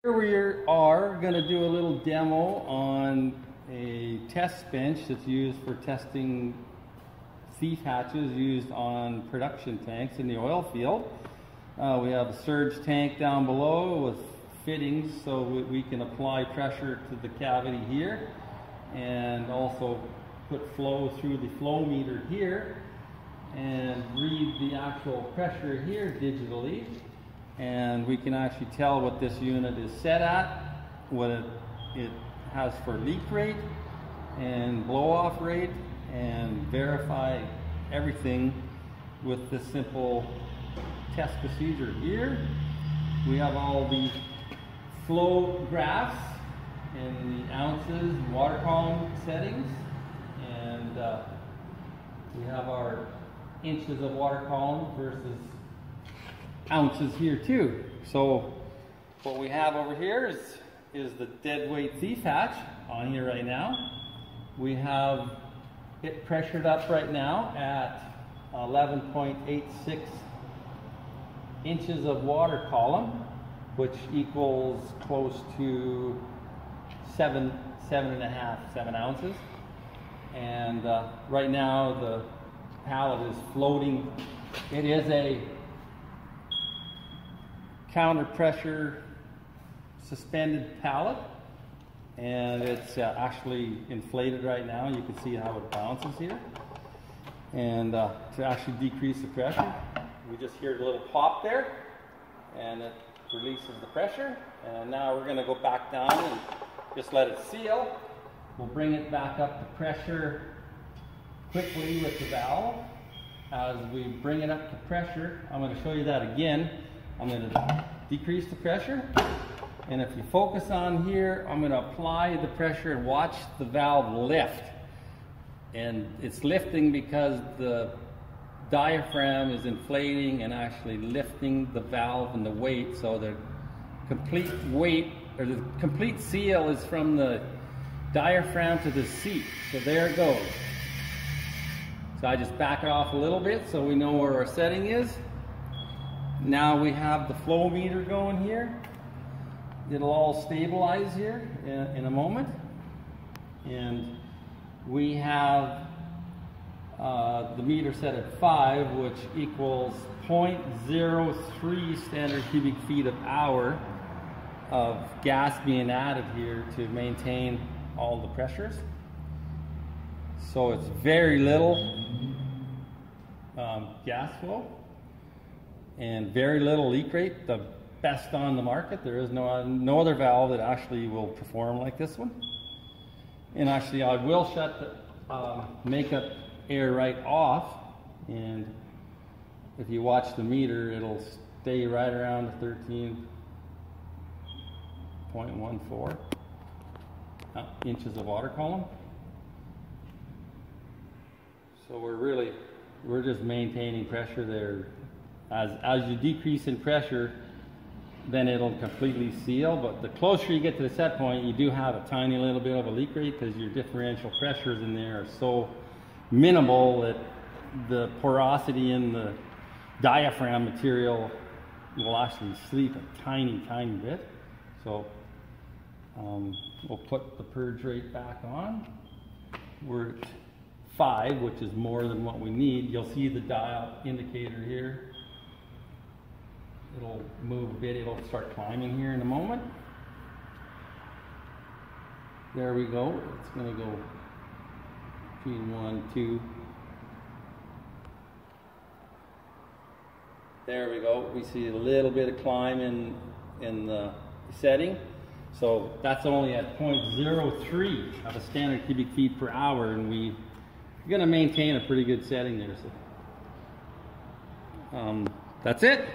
Here we are going to do a little demo on a test bench that's used for testing thief hatches used on production tanks in the oil field. We have a surge tank down below with fittings so we can apply pressure to the cavity here and also put flow through the flow meter here and read the actual pressure here digitally. And we can actually tell what this unit is set at, what it has for leak rate and blow off rate, and verify everything with this simple test procedure here. We have all the flow graphs and the ounces, water column settings, and we have our inches of water column versus ounces here too. So what we have over here is the dead weight thief hatch on here right now. We have it pressured up right now at 11.86 inches of water column, which equals close to 7 ounces. And right now the pallet is floating. It is a counter pressure suspended pallet, and it's actually inflated right now. You can see how it bounces here. And to actually decrease the pressure, we just hear the little pop there, and it releases the pressure. And now we're going to go back down and just let it seal. We'll bring it back up to pressure quickly with the valve. As we bring it up to pressure, I'm going to show you that again. I'm going to decrease the pressure, and if you focus on here, I'm going to apply the pressure and watch the valve lift. And it's lifting because the diaphragm is inflating and actually lifting the valve and the weight, so the complete weight or the complete seal is from the diaphragm to the seat. So there it goes. So I just back it off a little bit so we know where our setting is. Now we have the flow meter going here. It'll all stabilize here in a moment. And we have the meter set at 5, which equals 0.03 standard cubic feet of hour of gas being added here to maintain all the pressures. So it's very little gas flow and very little leak rate, the best on the market. There is no other valve that actually will perform like this one. And actually I will shut the makeup air right off, and if you watch the meter, it'll stay right around 13.14 inches of water column. So we're just maintaining pressure there. As you decrease in pressure, then it'll completely seal. But the closer you get to the set point, you do have a tiny little bit of a leak rate because your differential pressures in there are so minimal that the porosity in the diaphragm material will actually sleep a tiny bit. So we'll put the purge rate back on. We're at 5, which is more than what we need. You'll see the dial indicator here. It'll move a bit, it'll start climbing here in a moment. There we go. It's going to go between 1, 2. There we go. We see a little bit of climb in the setting. So that's only at 0.03 of a standard cubic feet per hour, and we're going to maintain a pretty good setting there. So that's it.